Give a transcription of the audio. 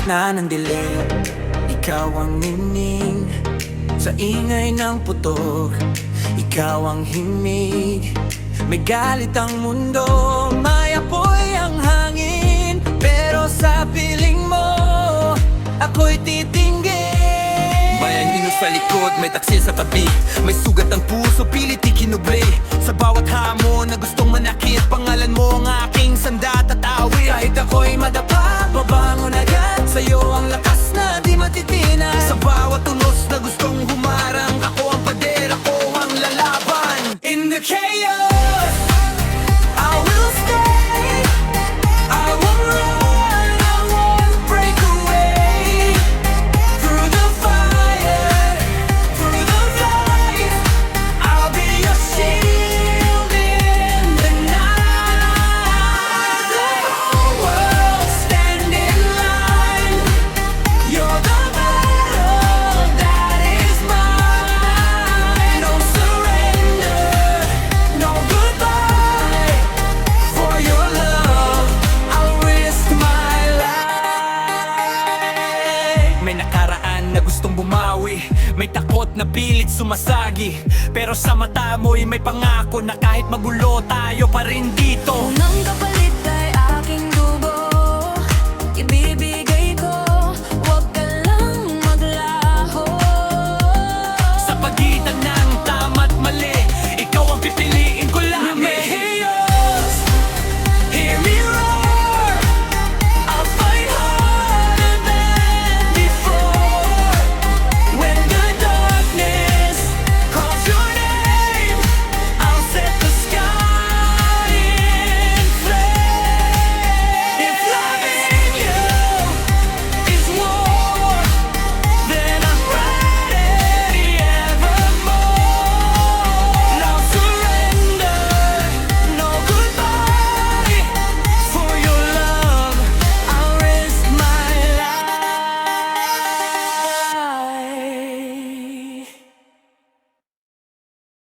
gitna ng dilim, ikaw ang nining sa ingay ng putok. Ikaw ang himig, may galit ang mundo, may apoy ang hangin. Pero sa piling mo, ako'y titinggin. May anino sa likod, may taksil sa tabi, may sugat ang puso, pilit ikinubre. Sa bawat hamon na gustong manakit, pangalan mo ang aking sandat at awit. Kahit ako'y madapa, babangon agad, sa'yo ang lakas na di matitinag. Sa bawat tunos na gustong humarang, ako ang pader, ako ang lalaban. In the chaos, I will stay, I won't run, I won't break away. Through the fire, through the light, I'll be your shield in the night. Let all world stand in line. You're the battle that is mine. Don't surrender, no goodbye. For your love, I'll risk my life. May nakaraan na gustong bumawi, may takot na pilit sumasagi. Pero sa mata mo'y may pangako na kahit magulo tayo pa rin dito. Unang kapalit ay aking dugo, ibig